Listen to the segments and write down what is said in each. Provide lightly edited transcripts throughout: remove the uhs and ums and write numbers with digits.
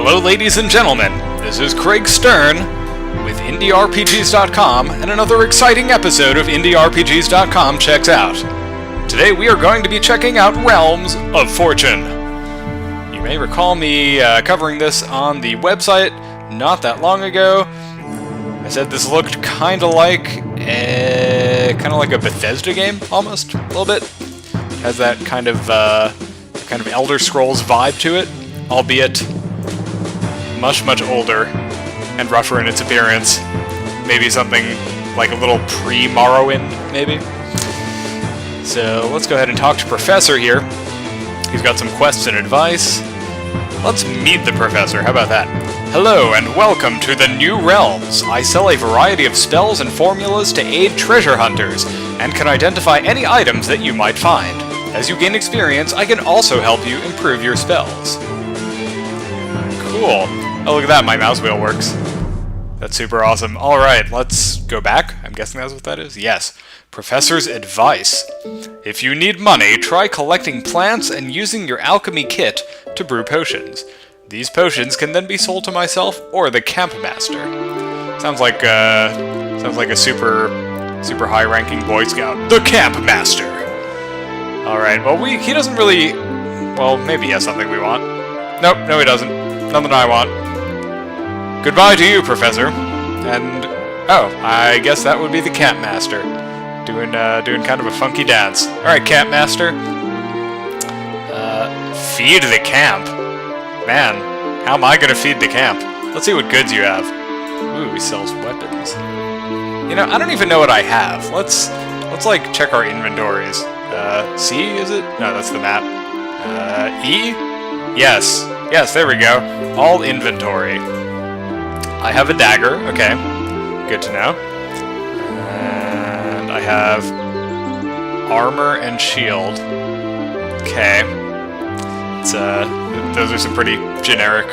Hello ladies and gentlemen, this is Craig Stern with IndieRPGs.com and another exciting episode of IndieRPGs.com checks out. Today we are going to be checking out Realms of Fortune. You may recall me covering this on the website not that long ago. I said this looked kind of like a Bethesda game, almost, a little bit. It has that kind of Elder Scrolls vibe to it, albeit much older and rougher in its appearance. Maybe something like a little pre-Morrowind, maybe. So let's go ahead and talk to Professor here. He's got some quests and advice. Let's meet the Professor, how about that? Hello and welcome to the New Realms. I sell a variety of spells and formulas to aid treasure hunters, and can identify any items that you might find. As you gain experience, I can also help you improve your spells. Cool. Oh, look at that, my mouse wheel works. That's super awesome. Alright, let's go back. I'm guessing that's what that is? Yes. Professor's advice. If you need money, try collecting plants and using your alchemy kit to brew potions. These potions can then be sold to myself or the Camp Master. Sounds like a super high-ranking Boy Scout. The Camp Master! Alright, well, he doesn't really... Well, maybe he has something we want. Nope, no he doesn't. Nothing I want. Goodbye to you, Professor. And, oh, I guess that would be the Camp Master. Doing kind of a funky dance. Alright, Camp Master. Feed the camp? Man, how am I gonna feed the camp? Let's see what goods you have. Ooh, he sells weapons. You know, I don't even know what I have. Let's like check our inventories. C, is it? No, that's the map. E? Yes. Yes, there we go. All inventory. I have a dagger, okay. Good to know. And I have armor and shield. Okay. Those are some pretty generic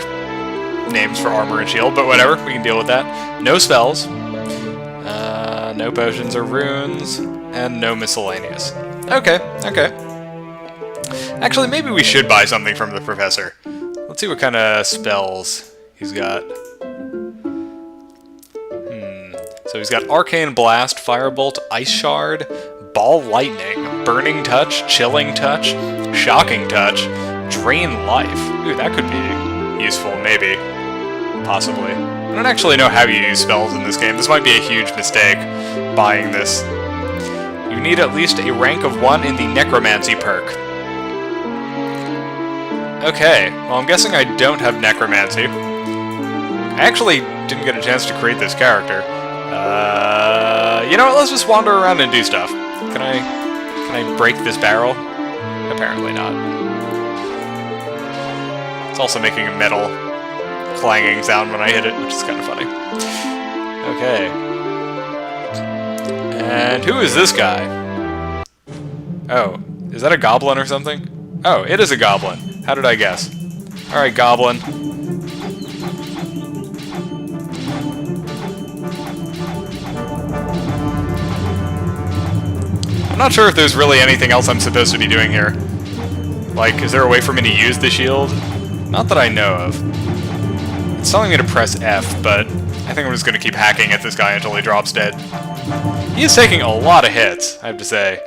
names for armor and shield, but whatever, we can deal with that. No spells. No potions or runes. And no miscellaneous. Okay. Actually, maybe we should buy something from the Professor. Let's see what kind of spells he's got. So he's got Arcane Blast, Firebolt, Ice Shard, Ball Lightning, Burning Touch, Chilling Touch, Shocking Touch, Drain Life. Ooh, that could be useful, maybe. Possibly. I don't actually know how you use spells in this game. This might be a huge mistake, buying this. You need at least a rank of 1 in the Necromancy perk. Okay, well I'm guessing I don't have Necromancy. I actually didn't get a chance to create this character. You know what, let's just wander around and do stuff. Can I break this barrel? Apparently not. It's also making a metal clanging sound when I hit it, which is kind of funny. Okay. And who is this guy? Oh, is that a goblin or something? Oh, it is a goblin. How did I guess? Alright, goblin. I'm not sure if there's really anything else I'm supposed to be doing here. Like, is there a way for me to use the shield? Not that I know of. It's telling me to press F, but I think I'm just going to keep hacking at this guy until he drops dead. He is taking a lot of hits, I have to say.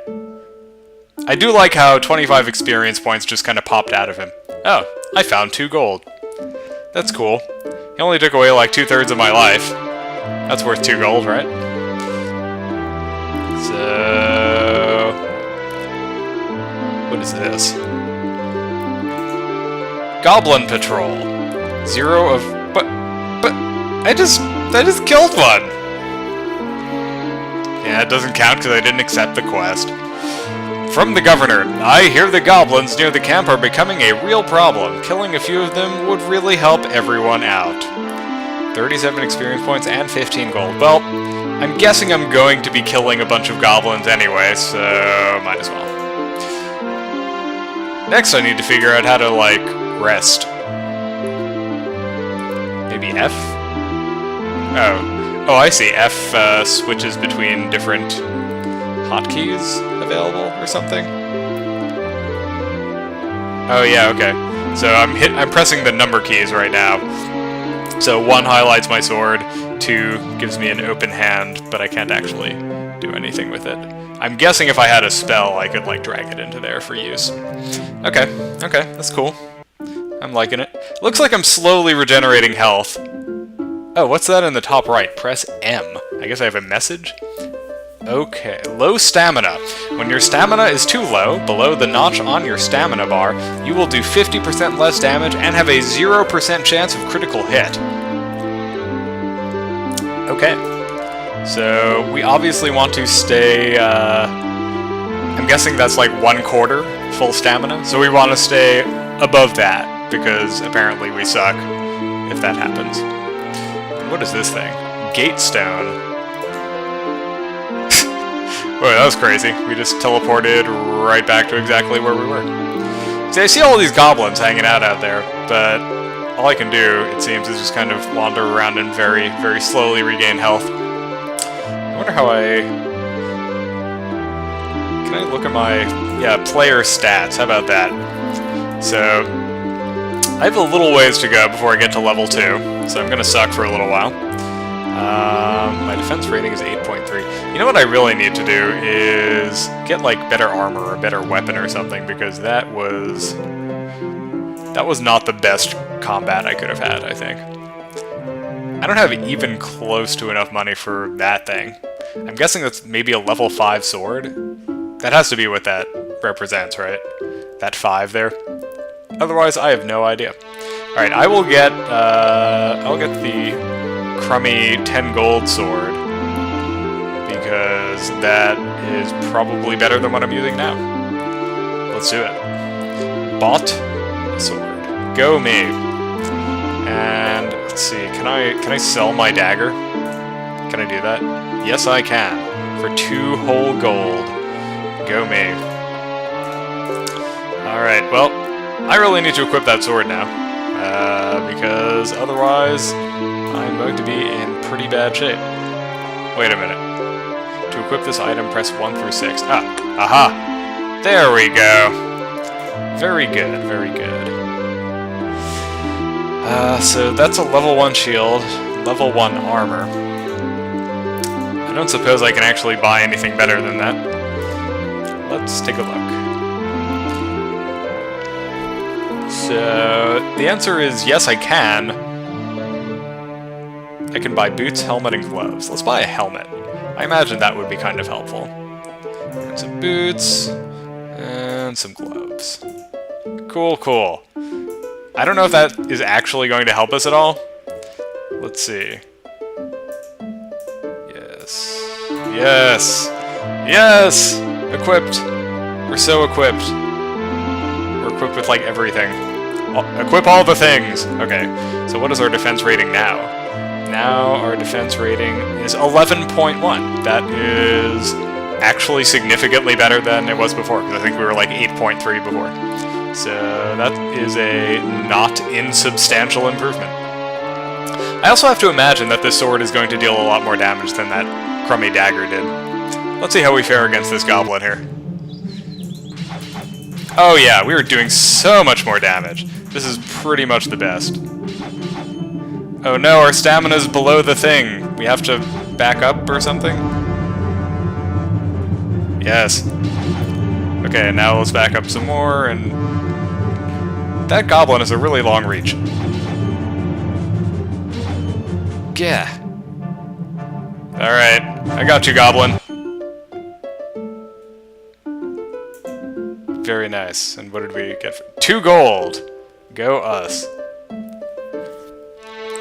I do like how 25 experience points just kind of popped out of him. Oh, I found 2 gold. That's cool. He only took away like 2/3 of my life. That's worth 2 gold, right? So... what is this? Goblin Patrol. 0 of... But I just killed one! Yeah, it doesn't count because I didn't accept the quest. From the Governor, I hear the goblins near the camp are becoming a real problem. Killing a few of them would really help everyone out. 37 experience points and 15 gold. Well, I'm guessing I'm going to be killing a bunch of goblins anyway, so might as well. Next I need to figure out how to, like, rest. Maybe F? Oh, I see. F switches between different hotkeys available or something. Oh yeah, okay. So I'm pressing the number keys right now. So 1 highlights my sword, 2 gives me an open hand, but I can't actually do anything with it. I'm guessing if I had a spell, I could like drag it into there for use. Okay, that's cool. I'm liking it. Looks like I'm slowly regenerating health. Oh, what's that in the top right? Press M. I guess I have a message? Okay, low stamina. When your stamina is too low, below the notch on your stamina bar, you will do 50% less damage and have a 0% chance of critical hit. Okay. So, we obviously want to stay, I'm guessing that's like 1/4 full stamina, so we want to stay above that, because apparently we suck if that happens. And what is this thing? Gatestone. Boy, that was crazy. We just teleported right back to exactly where we were. See, I see all these goblins hanging out there, but all I can do, it seems, is just kind of wander around and very, very slowly regain health. I wonder how Can I look at my... Yeah, player stats. How about that? So, I have a little ways to go before I get to level 2, so I'm gonna suck for a little while. My defense rating is 8.3. You know what I really need to do is get like better armor or better weapon or something, because that was not the best combat I could have had, I think. I don't have even close to enough money for that thing. I'm guessing that's maybe a level 5 sword. That has to be what that represents, right? That 5 there. Otherwise, I have no idea. Alright, I'll get the crummy 10 gold sword, because that is probably better than what I'm using now. Let's do it. Bought sword. Go me. And let's see, can I sell my dagger? Can I do that? Yes, I can. For 2 whole gold. Go me. Alright, well, I really need to equip that sword now. Because otherwise, I'm going to be in pretty bad shape. Wait a minute. To equip this item, press 1 through 6. Ah, aha! There we go! Very good, very good. So that's a level 1 shield, level 1 armor. I don't suppose I can actually buy anything better than that. Let's take a look. So, the answer is yes, I can. I can buy boots, helmet, and gloves. Let's buy a helmet. I imagine that would be kind of helpful. And some boots, and some gloves. Cool, cool. I don't know if that is actually going to help us at all. Let's see. Yes. Yes! Yes! Equipped! We're so equipped. We're equipped with, like, everything. Equip all the things! Okay, so what is our defense rating now? Now our defense rating is 11.1. That is actually significantly better than it was before, because I think we were like 8.3 before. So that is a not insubstantial improvement. I also have to imagine that this sword is going to deal a lot more damage than that crummy dagger did. Let's see how we fare against this goblin here. Oh yeah, we were doing so much more damage. This is pretty much the best. Oh no, our stamina's below the thing. We have to back up or something? Yes. Okay, now let's back up some more, and... That goblin is a really long reach. Yeah. Alright, I got you, goblin. Very nice. And what did we get for 2 gold? Go us.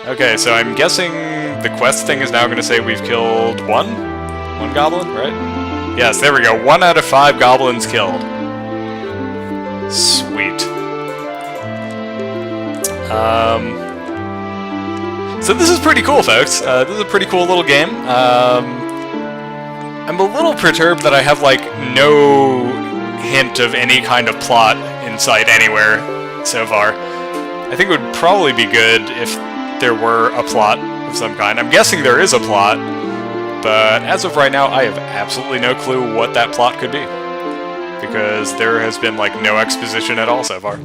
Okay, so I'm guessing the quest thing is now going to say we've killed 1 goblin, right? Yes, there we go. 1 out of 5 goblins killed. Sweet. So this is pretty cool, folks. This is a pretty cool little game. I'm a little perturbed that I have, like, no hint of any kind of plot in sight anywhere so far. I think it would probably be good if there were a plot of some kind. I'm guessing there is a plot, but as of right now, I have absolutely no clue what that plot could be. Because there has been, like, no exposition at all so far.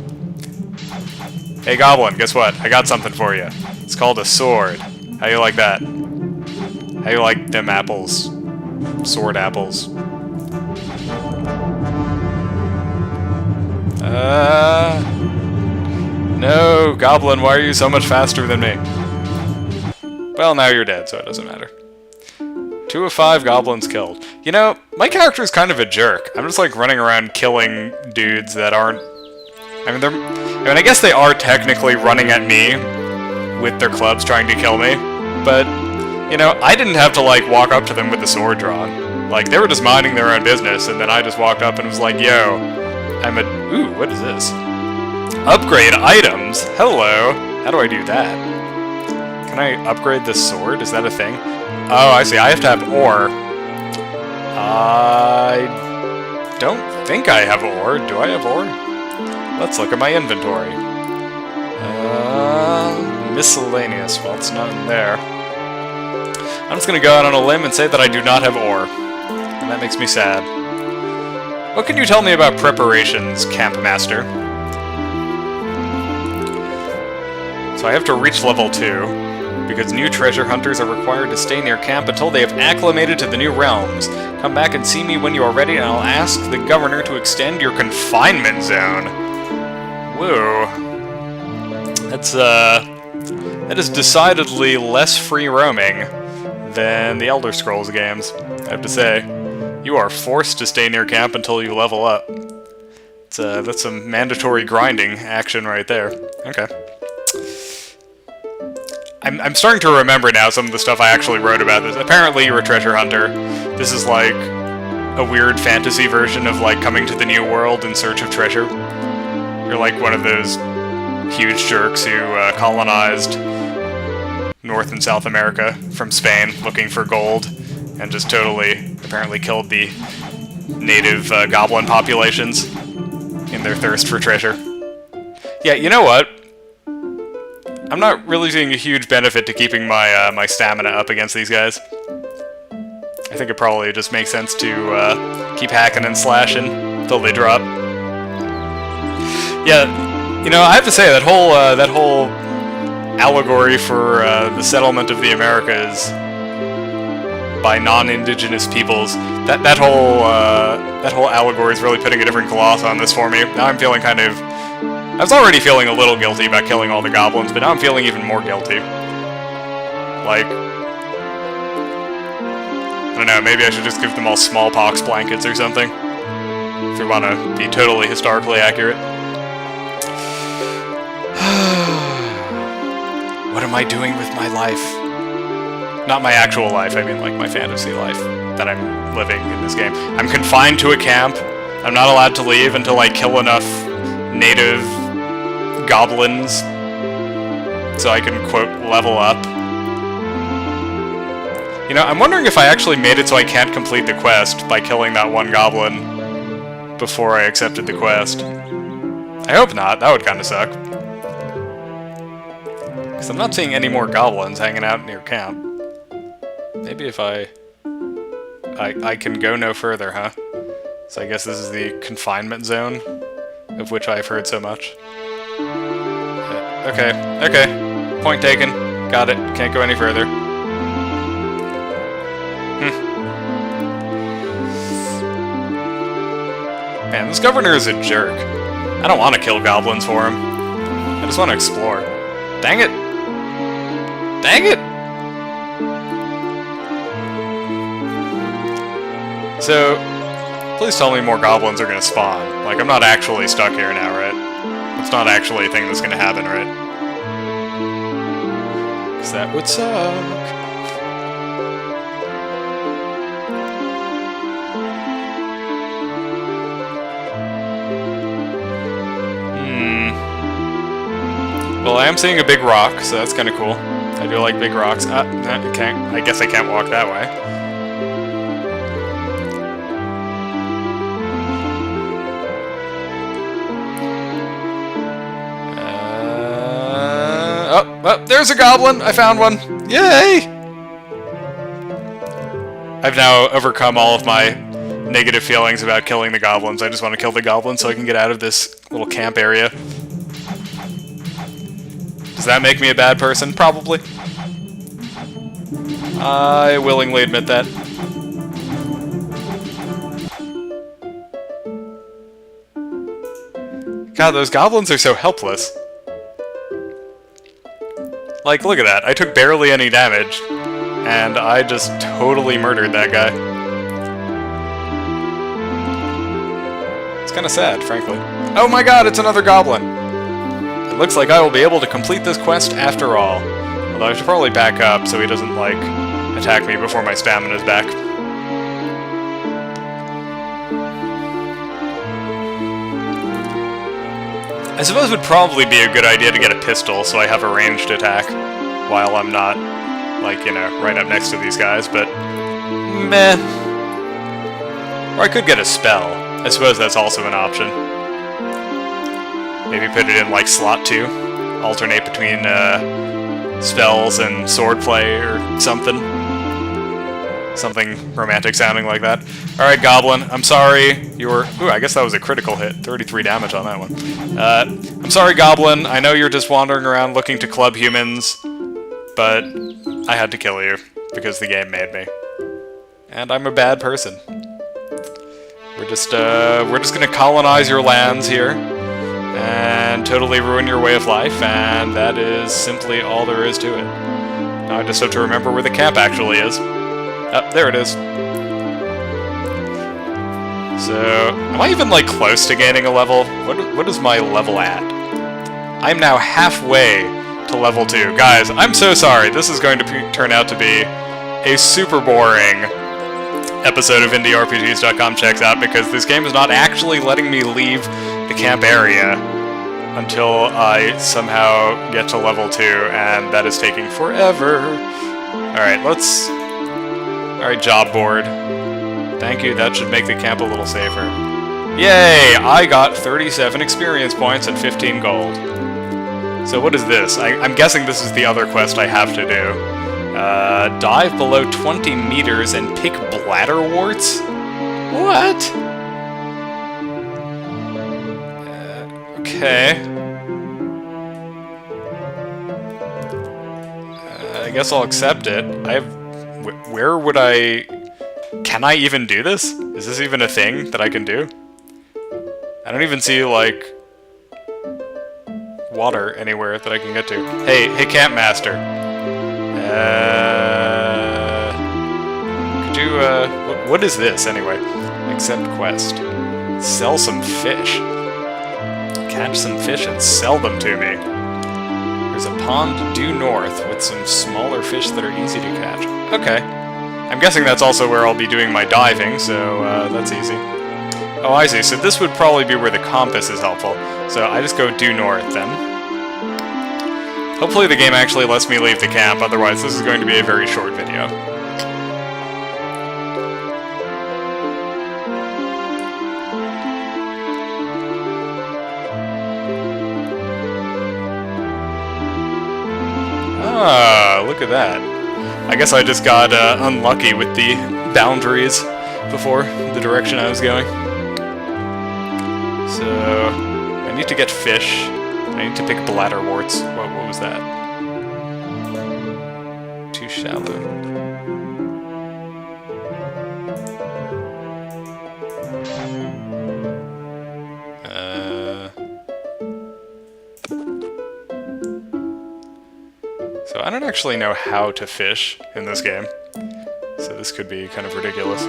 Hey Goblin, guess what? I got something for you. It's called a sword. How you like that? How you like them apples? Sword apples. No, Goblin, why are you so much faster than me? Well, now you're dead, so it doesn't matter. 2 of 5 goblins killed. You know, my character is kind of a jerk. I'm just like running around killing dudes that aren't... I mean, I guess they are technically running at me with their clubs trying to kill me, but, you know, I didn't have to like walk up to them with the sword drawn. Like, they were just minding their own business, and then I just walked up and was like, yo, I'm a... Ooh, what is this? Upgrade items? Hello. How do I do that? Can I upgrade this sword? Is that a thing? Oh, I see. I have to have ore. I don't think I have ore. Do I have ore? Let's look at my inventory. Miscellaneous. Well, it's not in there. I'm just going to go out on a limb and say that I do not have ore. And that makes me sad. What can you tell me about preparations, Camp Master? So I have to reach level 2, because new treasure hunters are required to stay near camp until they have acclimated to the new realms. Come back and see me when you are ready, and I'll ask the governor to extend your confinement zone. Whoa. That is decidedly less free roaming than the Elder Scrolls games, I have to say. You are forced to stay near camp until you level up. That's some mandatory grinding action right there. Okay. I'm starting to remember now some of the stuff I actually wrote about this. Apparently you're a treasure hunter. This is like a weird fantasy version of like coming to the new world in search of treasure. You're like one of those huge jerks who colonized North and South America from Spain looking for gold and just totally apparently killed the native goblin populations in their thirst for treasure. Yeah, you know what? I'm not really seeing a huge benefit to keeping my my stamina up against these guys. I think it probably just makes sense to keep hacking and slashing till they drop. Yeah, you know, I have to say that whole allegory for the settlement of the Americas by non-indigenous peoples, that whole allegory is really putting a different gloss on this for me. Now I'm feeling kind of... I was already feeling a little guilty about killing all the goblins, but now I'm feeling even more guilty. Like... I don't know, maybe I should just give them all smallpox blankets or something. If we want to be totally historically accurate. What am I doing with my life? Not my actual life, I mean like my fantasy life that I'm living in this game. I'm confined to a camp. I'm not allowed to leave until I kill enough native goblins so I can, quote, level up. You know, I'm wondering if I actually made it so I can't complete the quest by killing that one goblin before I accepted the quest. I hope not, that would kind of suck. Because I'm not seeing any more goblins hanging out near camp. Maybe if I can go no further, huh? So I guess this is the confinement zone, of which I've heard so much. Okay. Point taken. Got it. Can't go any further. Man, this governor is a jerk. I don't want to kill goblins for him. I just want to explore. Dang it! Dang it! So, please tell me more goblins are gonna spawn. Like, I'm not actually stuck here now, right? It's not actually a thing that's gonna happen, right? Because that would suck. Well, I am seeing a big rock, so that's kind of cool. I do like big rocks. I guess I can't walk that way. Oh, there's a goblin! I found one! Yay! I've now overcome all of my negative feelings about killing the goblins. I just want to kill the goblins so I can get out of this little camp area. Does that make me a bad person? Probably. I willingly admit that. God, those goblins are so helpless. Like, look at that. I took barely any damage, and I just totally murdered that guy. It's kind of sad, frankly. Oh my god, it's another goblin! It looks like I will be able to complete this quest after all. Although I should probably back up so he doesn't, like, attack me before my stamina's back. I suppose it would probably be a good idea to get a pistol so I have a ranged attack while I'm not, like, you know, right up next to these guys, but meh. Or I could get a spell. I suppose that's also an option. Maybe put it in, like, slot 2. Alternate between, spells and swordplay or something. Something romantic sounding like that. Alright, Goblin, I'm sorry you were... Ooh, I guess that was a critical hit. 33 damage on that one. I'm sorry, Goblin. I know you're just wandering around looking to club humans, but I had to kill you because the game made me. And I'm a bad person. We're just gonna colonize your lands here and totally ruin your way of life, and that is simply all there is to it. Now I just have to remember where the camp actually is. Oh, there it is. So, am I even, like, close to gaining a level? What is my level at? I'm now halfway to level 2. Guys, I'm so sorry. This is going to turn out to be a super boring episode of IndieRPGs.com checks out, because this game is not actually letting me leave the camp area until I somehow get to level 2, and that is taking forever. Alright, let's... Alright, job board. Thank you, that should make the camp a little safer. Yay! I got 37 experience points and 15 gold. So what is this? I'm guessing this is the other quest I have to do. Dive below 20 meters and pick bladderworts? What? Okay. I guess I'll accept it. Where would I... Can I even do this? Is this even a thing that I can do? I don't even see, like, water anywhere that I can get to. Hey, Campmaster. Could you, what is this, anyway? Accept quest. Sell some fish. Catch some fish and sell them to me. There's a pond due north with some smaller fish that are easy to catch. Okay. I'm guessing that's also where I'll be doing my diving, so that's easy. Oh, I see. So this would probably be where the compass is helpful. So I just go due north, then. Hopefully the game actually lets me leave the camp, otherwise this is going to be a very short video. Ah, look at that. I guess I just got unlucky with the boundaries before the direction I was going. So, I need to get fish. I need to pick bladderworts. What was that? Too shallow. So I don't actually know how to fish in this game, so this could be kind of ridiculous.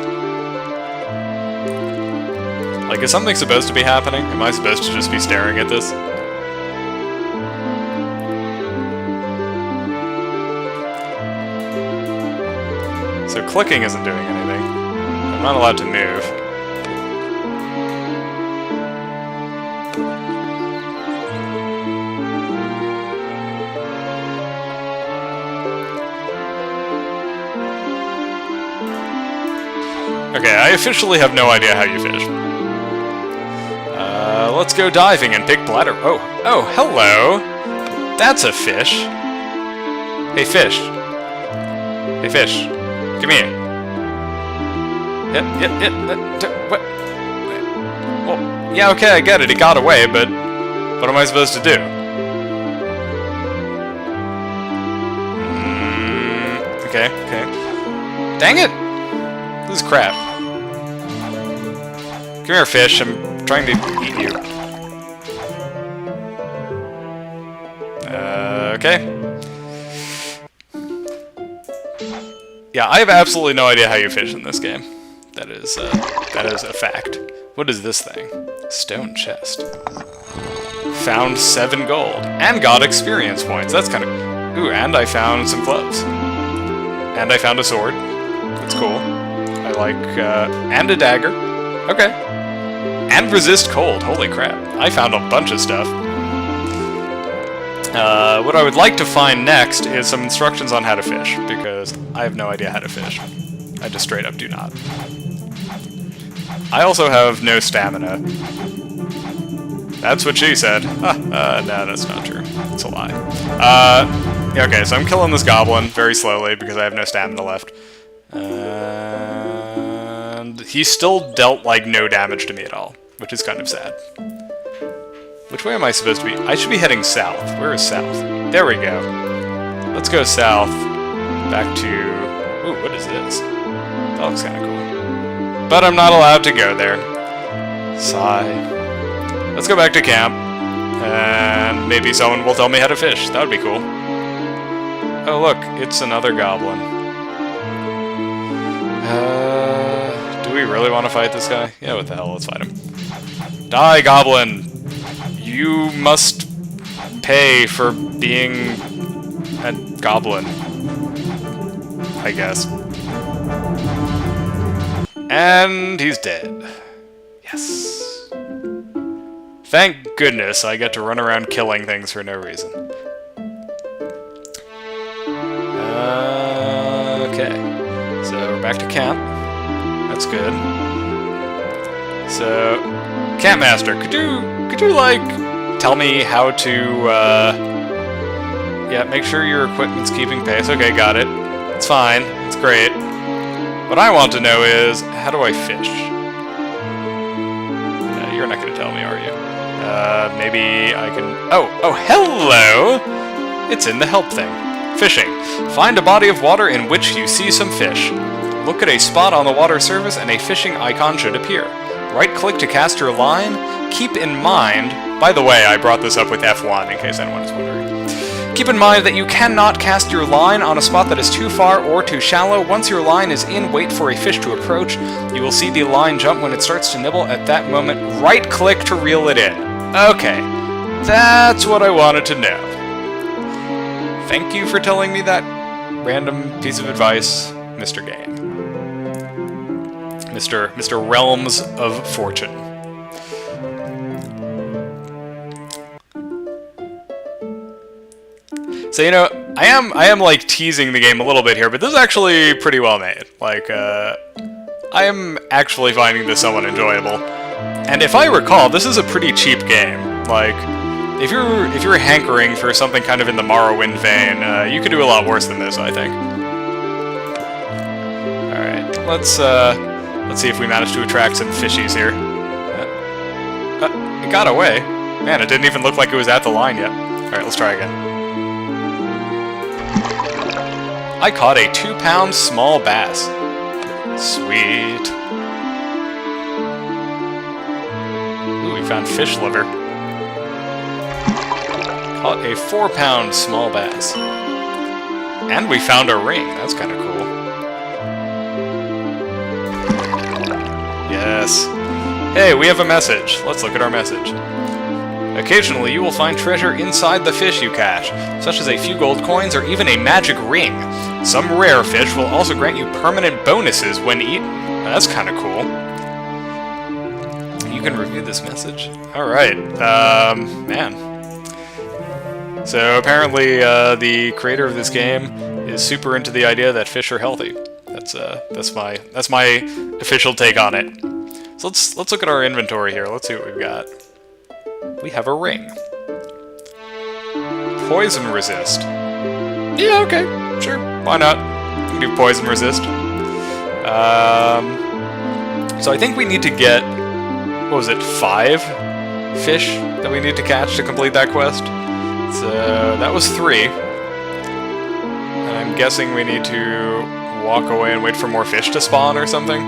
Like, is something supposed to be happening? Am I supposed to just be staring at this? So clicking isn't doing anything. I'm not allowed to move. Okay, I officially have no idea how you fish. Let's go diving and pick bladder... Oh, hello! That's a fish. Hey, fish. Hey, fish. Come here. What? Well, yeah, okay, I get it. It got away, but what am I supposed to do? Okay, okay. Dang it! This is crap. Come here, fish. I'm trying to eat you. Okay. Yeah, I have absolutely no idea how you fish in this game. That is a fact. What is this thing? Stone chest. Found 7 gold. And got experience points. That's kind of... Ooh, and I found some gloves. And I found a sword. That's cool. I like, and a dagger. Okay. And resist cold. Holy crap. I found a bunch of stuff. What I would like to find next is some instructions on how to fish, because I have no idea how to fish. I just straight up do not. I also have no stamina. That's what she said. No, that's not true. It's a lie. Okay, so I'm killing this goblin very slowly because I have no stamina left. And he still dealt, like, no damage to me at all, which is kind of sad. Which way am I supposed to be? I should be heading south. Where is south? There we go. Let's go south. Back to... Ooh, what is this? That looks kind of cool. But I'm not allowed to go there. Sigh. Let's go back to camp. And maybe someone will tell me how to fish. That would be cool. Oh, look. It's another goblin. Do we really want to fight this guy? Yeah, what the hell? Let's fight him. Die, goblin! You must pay for being a goblin, I guess. And he's dead. Yes. Thank goodness I get to run around killing things for no reason. Okay. So we're back to camp. That's good. So, Campmaster, could you like tell me how to yeah, make sure your equipment's keeping pace. Okay, got it. It's fine. It's great. What I want to know is, how do I fish? You're not gonna tell me, are you? Maybe I can... Oh, hello! It's in the help thing. Fishing. Find a body of water in which you see some fish. Look at a spot on the water surface and a fishing icon should appear. Right-click to cast your line. Keep in mind... By the way, I brought this up with F1 in case anyone is wondering. Keep in mind that you cannot cast your line on a spot that is too far or too shallow. Once your line is in, wait for a fish to approach. You will see the line jump when it starts to nibble. At that moment, right-click to reel it in. Okay, that's what I wanted to know. Thank you for telling me that random piece of advice, Mr. Game. Mr. Realms of Fortune. So, you know, I am like teasing the game a little bit here, but this is actually pretty well made. Like, I am actually finding this somewhat enjoyable. And if I recall, this is a pretty cheap game. Like, if you're hankering for something kind of in the Morrowind vein, you could do a lot worse than this, I think. All right, let's see if we manage to attract some fishies here. It got away. Man, it didn't even look like it was at the line yet. All right, let's try again. I caught a 2-pound small bass. Sweet. Ooh, we found fish liver. Caught a 4-pound small bass. And we found a ring. That's kind of cool. Yes. Hey, we have a message. Let's look at our message. Occasionally, you will find treasure inside the fish you catch, such as a few gold coins or even a magic ring. Some rare fish will also grant you permanent bonuses when eaten. That's kind of cool. You can review this message. Alright, man. So apparently, the creator of this game is super into the idea that fish are healthy. That's my official take on it. So let's look at our inventory here. Let's see what we've got. We have a ring. Poison resist. Yeah, okay, sure, why not? We can do poison resist. So I think we need to get, what was it, 5 fish that we need to catch to complete that quest? So that was 3. I'm guessing we need to walk away and wait for more fish to spawn or something.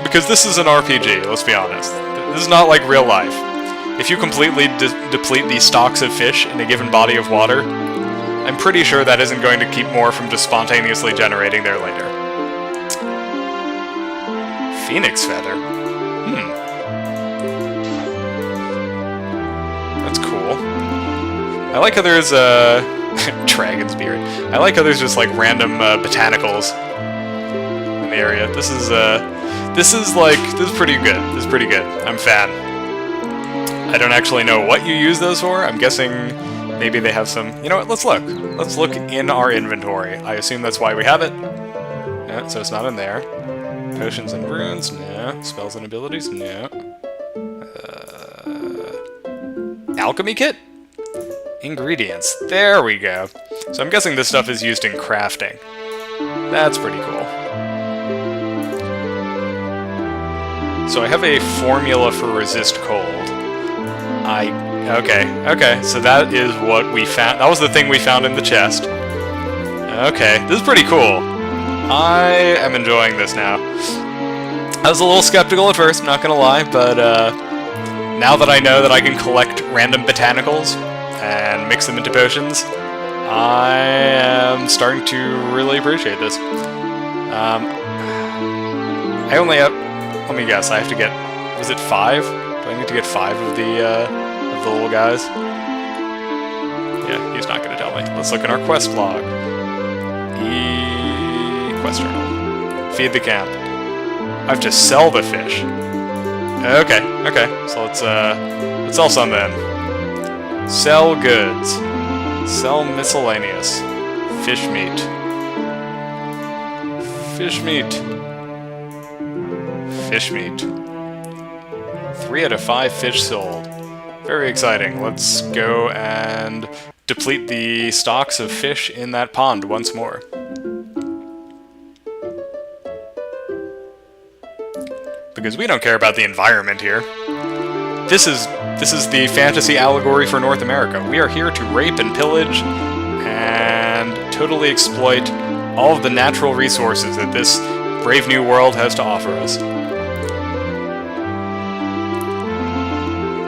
Because this is an RPG, let's be honest. This is not like real life. If you completely deplete the stocks of fish in a given body of water, I'm pretty sure that isn't going to keep more from just spontaneously generating there later. Phoenix feather? That's cool. I like how there's Dragon's beard. I like how there's just like random botanicals in the area. This is pretty good. This is pretty good. I'm a fan. I don't actually know what you use those for. I'm guessing maybe they have some... You know what? Let's look. Let's look in our inventory. I assume that's why we have it. No, so it's not in there. Potions and runes? No. Spells and abilities? No. Alchemy kit? Ingredients. There we go. So I'm guessing this stuff is used in crafting. That's pretty cool. So I have a formula for resist cold. Okay, so that is what we found. That was the thing we found in the chest. Okay, this is pretty cool. I am enjoying this now. I was a little skeptical at first, not gonna lie, but now that I know that I can collect random botanicals and mix them into potions, I am starting to really appreciate this. I only have... Let me guess, I have to get... Was it 5? Do I need to get 5 of the little guys? Yeah, he's not going to tell me. Let's look at our quest log. Quest journal. Feed the camp. I have to sell the fish. Okay. So let's sell some then. Sell goods. Sell miscellaneous. Fish meat. Fish meat. Fish meat. 3 out of 5 fish sold. Very exciting. Let's go and deplete the stocks of fish in that pond once more. Because we don't care about the environment here. This is the fantasy allegory for North America. We are here to rape and pillage and totally exploit all of the natural resources that this brave new world has to offer us.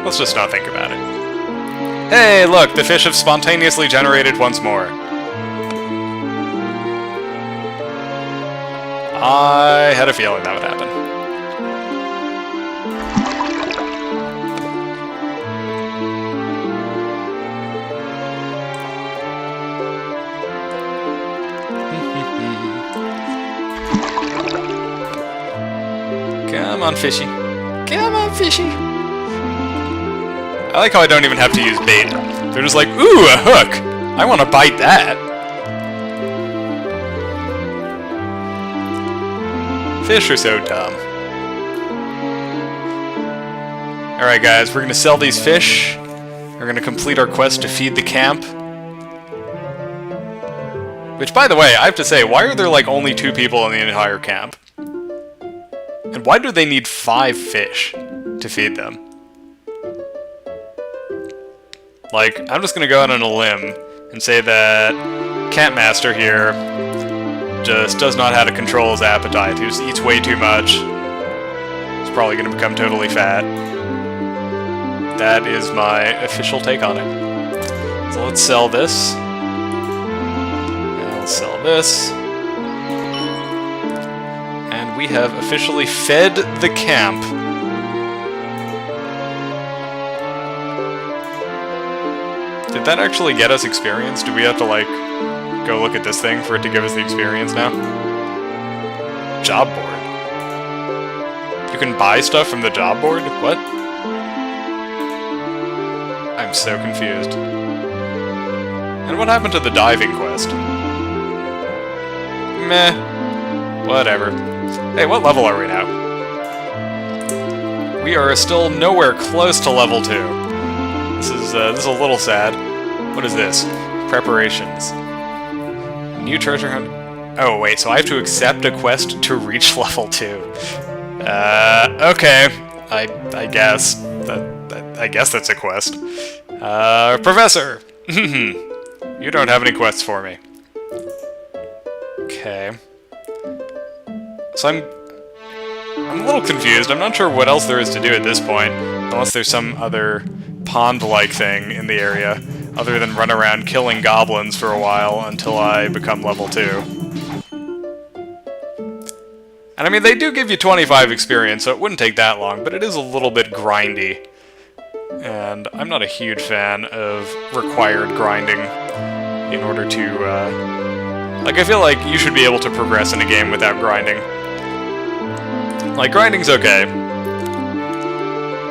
Let's just not think about it. Hey, look, the fish have spontaneously generated once more. I had a feeling that would happen. Come on, fishy. Come on, fishy. I like how I don't even have to use bait. They're just like, ooh, a hook! I want to bite that! Fish are so dumb. Alright guys, we're gonna sell these fish. We're gonna complete our quest to feed the camp. Which, by the way, I have to say, why are there like only 2 people in the entire camp? And why do they need 5 fish to feed them? Like, I'm just gonna go out on a limb and say that Campmaster here just does not how to control his appetite. He just eats way too much. He's probably gonna become totally fat. That is my official take on it. So let's sell this. And let's sell this. And we have officially fed the camp. Did that actually get us experience? Do we have to, like, go look at this thing for it to give us the experience now? Job board. You can buy stuff from the job board? What? I'm so confused. And what happened to the diving quest? Meh. Whatever. Hey, what level are we now? We are still nowhere close to level 2. This is a little sad. What is this? Preparations. New treasure hunt. Oh wait, so I have to accept a quest to reach level 2. Okay. I guess. I guess that's a quest. Professor! You don't have any quests for me. Okay. So I'm a little confused. I'm not sure what else there is to do at this point, unless there's some other pond-like thing in the area, other than run around killing goblins for a while until I become level 2. And I mean, they do give you 25 experience, so it wouldn't take that long, but it is a little bit grindy. And I'm not a huge fan of required grinding in order to, like, I feel like you should be able to progress in a game without grinding. Like, grinding's okay.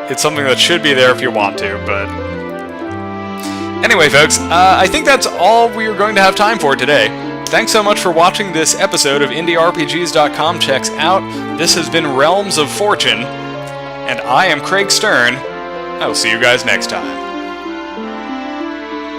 It's something that should be there if you want to, but... Anyway, folks, I think that's all we're going to have time for today. Thanks so much for watching this episode of IndieRPGs.com Checks Out. This has been Realms of Fortune, and I am Craig Stern. I will see you guys next time.